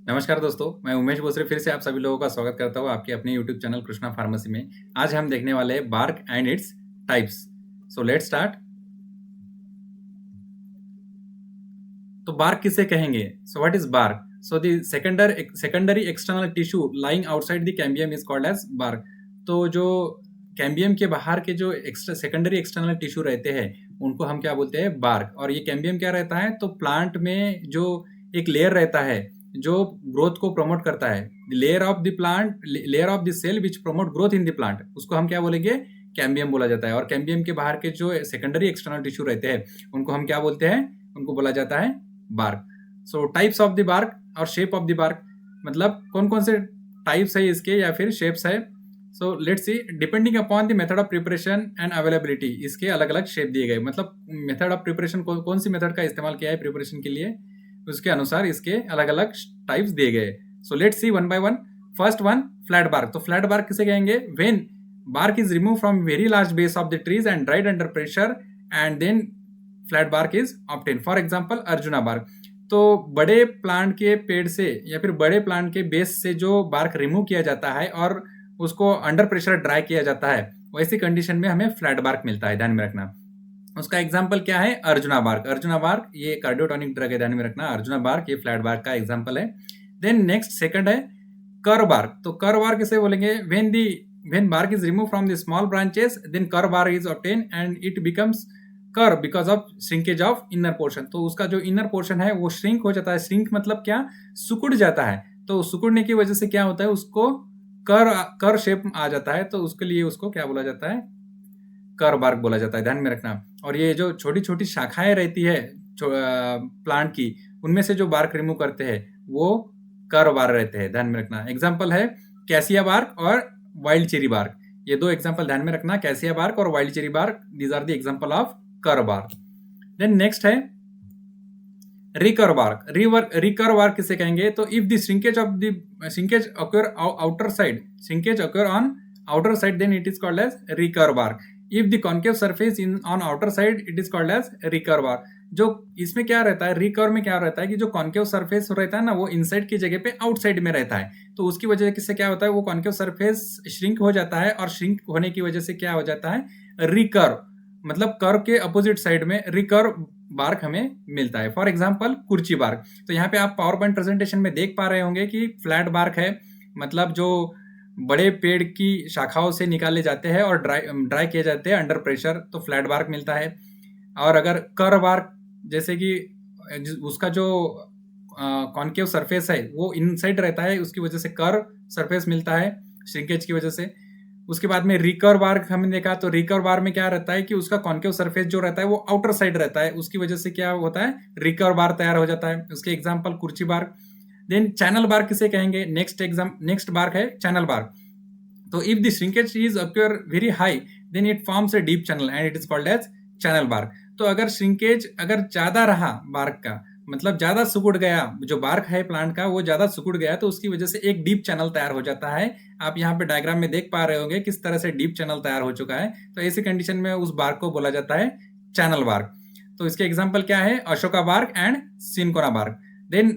नमस्कार दोस्तों, मैं उमेश बोसरे फिर से आप सभी लोगों का स्वागत करता हूँ आपके अपने यूट्यूब चैनल कृष्णा फार्मेसी में। आज हम देखने वाले हैं bark and its types. So let's start. तो बार्क किसे कहेंगे? So what is bark? So the secondary external tissue lying outside the cambium is called as bark. तो जो कैम्बियम के बाहर के जो सेकेंडरी एक्सटर्नल टिश्यू रहते हैं उनको हम क्या बोलते हैं? बार्क। और ये कैम्बियम क्या रहता है? तो प्लांट में जो एक लेयर रहता है जो ग्रोथ को प्रमोट करता है, layer of the plant, layer of the cell which promote growth in the plant, उसको हम क्या बोलेंगे? कैम्बियम बोला जाता है। और कैम्बियम के बाहर के जो सेकेंडरी एक्सटर्नल टिश्यू रहते हैं उनको हम क्या बोलते हैं? उनको बोला जाता है bark. So types of the bark और शेप ऑफ द बार्क, मतलब कौन कौन से टाइप्स है इसके या फिर शेप्स है। सो let's C, depending upon the method of preparation and availability, इसके अलग अलग शेप दिए गए। मतलब मेथड ऑफ प्रिपरेशन कौन सी मेथड का इस्तेमाल किया है प्रिपरेशन के लिए, उसके अनुसार इसके अलग अलग टाइप्स दिए गए। So let's see one by one. First one, flat bark. तो फ्लैट बार्क किसे कहेंगे? When bark is removed from very large base of the trees and dried under pressure and then flat bark is obtained. For example, Arjuna bark. तो बड़े plant के पेड़ से या फिर बड़े प्लांट के बेस से जो बार्क रिमूव किया जाता है और उसको अंडर प्रेशर ड्राई किया जाता है, वैसी कंडीशन में हमें फ्लैट बार्क मिलता है, ध्यान में रखना। उसका एग्जाम्पल क्या है? अर्जुना बार्क। अर्जुना बार्क ये कार्डियोटॉनिक ड्रग है, ध्यान में रखना। अर्जुना बार्क ये फ्लैट बार्क का एग्जाम्पल है। देन नेक्स्ट सेकंड है कर बार्क। तो कर बार्क किसे बोलेंगे? when bark is removed from the small branches, then कर bark is obtained and it becomes कर because of shrinkage of inner portion। तो उसका जो इनर पोर्शन है वो श्रिंक हो जाता है। श्रिंक मतलब क्या? सिकुड़ जाता है। तो सिकुड़ने की वजह से क्या होता है? उसको कर शेप आ जाता है, तो उसके लिए उसको क्या बोला जाता है? कर बार्क बोला जाता है, ध्यान में रखना। और ये जो छोटी छोटी शाखाएं रहती है प्लांट की, उनमें से जो बार्क रिमूव करते हैं वो कर बार्क रहते हैं, ध्यान में रखना। एग्जाम्पल है कैसिया बार्क और वाइल्ड चेरी बार्क। ये दो एग्जांपल ध्यान में रखना, कैसिया बार्क और wild cherry bark. These are the example of curve bark. Then next है रिकर बार्क। रिकर बार्क किसे कहेंगे? तो if the shrinkage occur outer side, shrinkage occur on outer side, then it is called as recurve bark. If the concave surface in on outer side, it is called as recurve bark. जो इसमें क्या रहता है, recur में क्या रहता है कि जो कॉन्केव सरफेस रहता है ना, वो इनसाइड की जगह पे आउटसाइड में रहता है। तो उसकी वजह से क्या होता है? वो कॉन्केव सरफेस श्रिंक हो जाता है और श्रिंक होने की वजह से क्या हो जाता है? रिकर, मतलब कर के अपोजिट साइड में रिकर बार्क हमें मिलता है। For example kurchi bark. तो यहाँ पे आप पावर पॉइंट प्रेजेंटेशन में देख पा रहे होंगे कि फ्लैट बार्क है, मतलब जो बड़े पेड़ की शाखाओं से निकाले जाते हैं और ड्राई किए जाते हैं अंडर प्रेशर, तो फ्लैट बार्क मिलता है। और अगर कर बार्क, जैसे कि उसका जो कॉन्केव सरफेस है वो इनसाइड रहता है, उसकी वजह से कर सरफेस मिलता है श्रिंकेज की वजह से। उसके बाद में रिकर बार्क हमने देखा, तो रिकर बार में क्या रहता है कि उसका कॉन्केव सरफेस जो रहता है वो आउटर साइड रहता है, उसकी वजह से क्या होता है? रिकर बार तैयार हो जाता है। उसके example kurchi bark. Then channel bark किसे कहेंगे? नेक्स्ट बार्क है चैनल बार्क। तो if the shrinkage is occur very high, then it forms a deep channel and it is called as channel bark. तो अगर श्रिंकेज अगर ज्यादा रहा बार्क का, मतलब ज्यादा सिकुड़ गया, जो बार्क है प्लांट का वो ज्यादा सिकुड़ गया, तो उसकी वजह से एक डीप चैनल तैयार हो जाता है। आप यहाँ पे डायग्राम में देख पा रहे होंगे किस तरह से डीप चैनल तैयार हो चुका है। तो ऐसी कंडीशन में उस बार्क को बोला जाता है चैनल बार्क। तो इसके एग्जाम्पल क्या है? Ashoka bark and cinchona bark. Then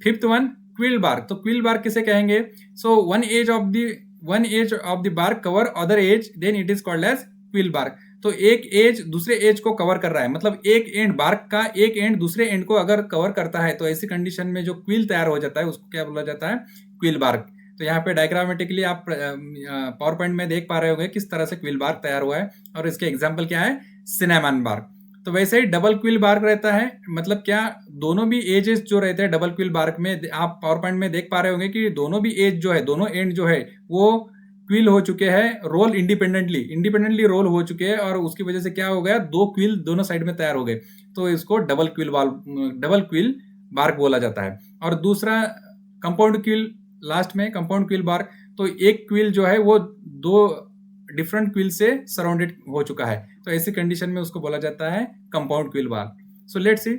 fifth one, quill bark. तो क्विल बार्क किसे कहेंगे? So one edge of the bark cover other edge, then it is called as quill bark. तो एक एज दूसरे एज को कवर कर रहा है, मतलब एक एंड बार्क का एक एंड दूसरे एंड को अगर कवर करता है, तो ऐसी कंडीशन में जो क्विल तैयार हो जाता है उसको क्या बोला जाता है? Quill bark. तो यहाँ पे डायग्रामेटिकली आप पावर पॉइंट में देख पा रहे होंगे किस तरह से क्विल बार्क तैयार हुआ है। और इसके एग्जाम्पल क्या है? Cinnamon bark. तो वैसे ही डबल क्विल बार्क रहता है, मतलब क्या दोनों भी एजेस जो रहते हैं डबल क्विल बार्क में, आप पावर पॉइंट में देख पा रहे होंगे कि दोनों भी एज जो है, दोनों एंड जो है वो क्विल हो चुके हैं, रोल इंडिपेंडेंटली रोल हो चुके हैं, और उसकी वजह से क्या हो गया? दो क्विल दोनों साइड में तैयार हो गए, तो इसको डबल क्विल बार्क बोला जाता है। और दूसरा कंपाउंड क्विल, लास्ट में कंपाउंड क्विल बार्क। तो एक क्विल जो है वो दो डिफरेंट क्विल से सराउंडेड हो चुका है, तो ऐसी कंडीशन में उसको बोला जाता है compound quill bark. So let's see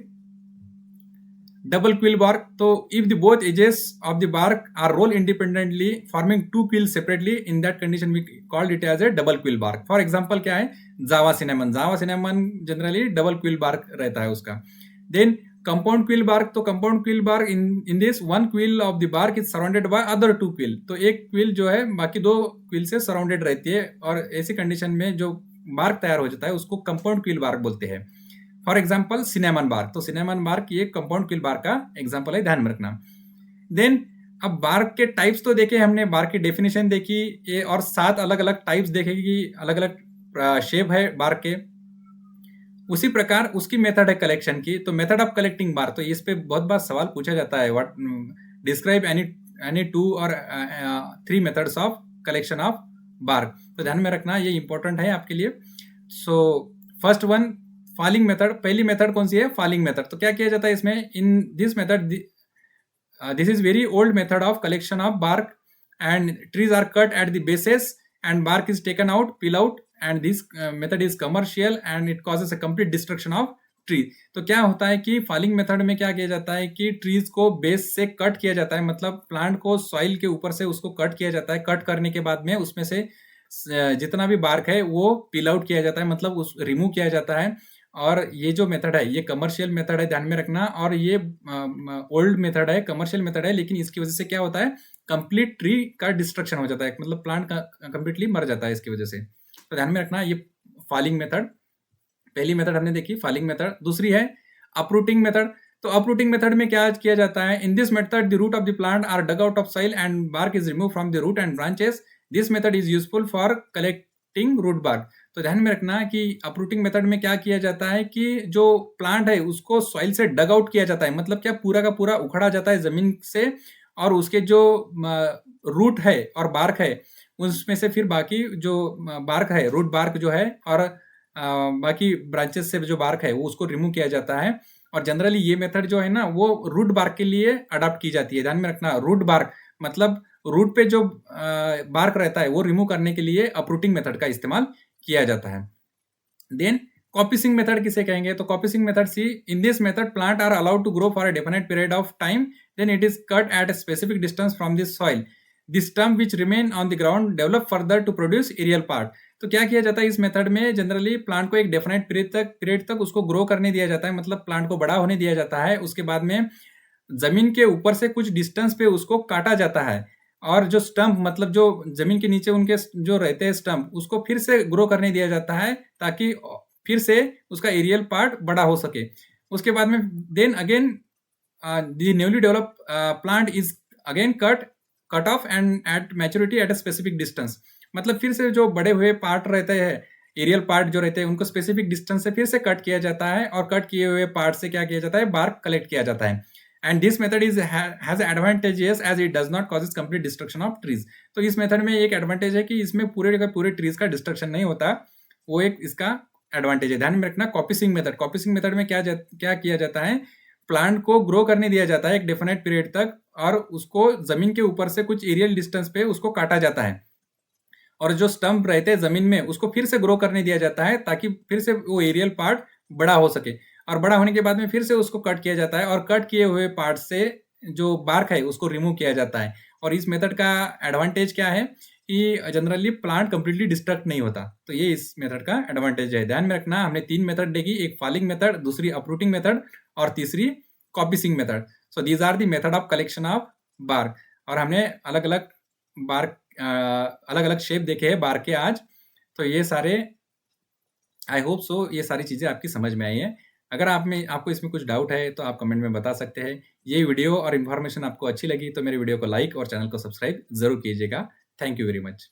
double quill bark. तो if the both edges of the bark are roll independently forming two quills separately, in that condition we called it as a double quill bark. For example क्या है? Java cinnamon generally double quill bark रहता है उसका। Then compound quill bark, तो compound quill bark in this one quill of the bark is surrounded by other to quill, तो एक quill जो है बाकी दो क्विल से सराउंडेड रहती है, और ऐसी कंडीशन में जो बार्क तैयार हो जाता है उसको कंपाउंड क्विल बार्क बोलते हैं। फॉर एग्जाम्पल सिनेमन बार्क, तो सिनेमन बार्क ये कंपाउंड क्विल बार्क का एग्जाम्पल है, ध्यान में रखना। देन अब बार्क के टाइप्स तो देखे हमने, बार्क की डेफिनेशन देखी ये, और 7 अलग अलग टाइप्स देखे कि अलग अलग शेप है बार्क के। उसी प्रकार उसकी मेथड है कलेक्शन की, तो मेथड ऑफ कलेक्टिंग बार्क, तो इस पे बहुत बार सवाल पूछा जाता है, व्हाट डिस्क्राइब एनी 2 और 3 methods of collection of bark, तो ध्यान में रखना ये इंपॉर्टेंट है आपके लिए। So first one felling method, पहली मेथड कौन सी है, फॉलिंग मेथड। तो क्या किया जाता है इसमें, इन this method this is very old method of collection of bark, and trees are cut at the bases and bark is taken out, peel out, and this method is commercial and it causes a complete destruction of tree। तो क्या होता है कि falling method में क्या किया जाता है कि ट्रीज को बेस से कट किया जाता है, मतलब प्लांट को सॉइल के ऊपर से उसको कट किया जाता है, कट करने के बाद में उसमें से जितना भी बार्क है वो पील आउट किया जाता है, मतलब उस रिमूव किया जाता है। और ये जो मेथड है ये कमर्शियल मेथड है, ध्यान में रखना, और ये ओल्ड मेथड है, कमर्शियल मेथड है, लेकिन इसकी वजह से क्या होता है, कंप्लीट ट्री का डिस्ट्रक्शन हो जाता है, मतलब प्लांट का कंप्लीटली मर जाता है इसकी वजह से। तो ध्यान में रखना ये फॉलिंग मेथड, पहली मेथड हमने देखी फॉलिंग मेथड। दूसरी है अपरूटिंग मेथड। तो अपरूटिंग मेथड में क्या किया जाता है, in this method the root of the plant are dug out of soil and bark is remove from the root and branches, this method is useful for collecting root bark. तो ध्यान में रखना कि अपरूटिंग मेथड में क्या किया जाता है कि जो प्लांट है उसको सॉइल से डग आउट किया जाता है, मतलब क्या पूरा का पूरा उखड़ा जाता है जमीन से, और उसके जो रूट है और बार्क है उसमें से फिर बाकी जो बार्क है, रूट बार्क जो है, और बाकी ब्रांचेस से जो बार्क है वो उसको रिमूव किया जाता है। और जनरली ये मेथड जो है ना वो रूट बार्क के लिए अडॉप्ट की जाती है, ध्यान में रखना, रूट बार्क मतलब रूट पे जो बार्क रहता है वो रिमूव करने के लिए अपरूटिंग मेथड का इस्तेमाल किया जाता है। देन कॉपिसिंग मेथड किसे कहेंगे, तो coppicing method C, in this method plant are allowed to grow for a definite period of time, then it is cut at a specific distance from this soil, this stump which remain on the ground develop further to produce aerial part. तो क्या किया जाता है इस method में, generally plant को एक definite period तक उसको ग्रो करने दिया जाता है, मतलब प्लांट को बड़ा होने दिया जाता है, उसके बाद में जमीन के ऊपर से कुछ डिस्टेंस पे उसको काटा जाता है, और जो स्टंप मतलब जो जमीन के नीचे उनके जो रहते हैं स्टंप उसको फिर से ग्रो करने दिया जाता है ताकि फिर से उसका एरियल पार्ट बड़ा हो सके। उसके बाद में then again the newly develop plant is again cut off and at maturity at a specific distance, मतलब फिर से जो बड़े हुए पार्ट रहते हैं, एरियल पार्ट जो रहते हैं उनको स्पेसिफिक डिस्टेंस से फिर से कट किया जाता है, और कट किए हुए पार्ट से क्या किया जाता है, बार्क कलेक्ट किया जाता है। And this method is has advantages as it does not causes complete destruction of trees. तो इस मेथड में एक एडवांटेज है कि इसमें पूरे का पूरे ट्रीज का डिस्ट्रक्शन नहीं होता, वो एक इसका एडवांटेज है, ध्यान में रखना। कॉपिसिंग मेथड, कॉपिसिंग मेथड में क्या किया जाता है, प्लांट को ग्रो करने दिया जाता है एक डेफिनेट पीरियड तक, और उसको जमीन के ऊपर से कुछ एरियल डिस्टेंस पे उसको काटा जाता है, और जो स्टंप रहते हैं जमीन में उसको फिर से ग्रो करने दिया जाता है ताकि फिर से वो एरियल पार्ट बड़ा हो सके, और बड़ा होने के बाद में फिर से उसको कट किया जाता है, और कट किए हुए पार्ट से जो बार्क है उसको रिमूव किया जाता है। और इस मेथड का एडवांटेज क्या है कि जनरली प्लांट कंप्लीटली डिस्ट्रक्ट नहीं होता, तो ये इस मेथड का एडवांटेज है, ध्यान में रखना। हमने 3 मेथड देखी, एक फॉलिंग मेथड, दूसरी अपरूटिंग मेथड, और तीसरी coppicing method. So these are the method of collection of bark, और हमने अलग अलग बार्क अलग अलग शेप देखे हैं बार्क के आज। तो ये सारे आई होप सो ये सारी चीज़ें आपकी समझ में आई हैं। अगर आपको इसमें कुछ डाउट है तो आप कमेंट में बता सकते हैं। ये वीडियो और इन्फॉर्मेशन आपको अच्छी लगी तो मेरे वीडियो को लाइक और चैनल को सब्सक्राइब ज़रूर कीजिएगा। Thank you very much.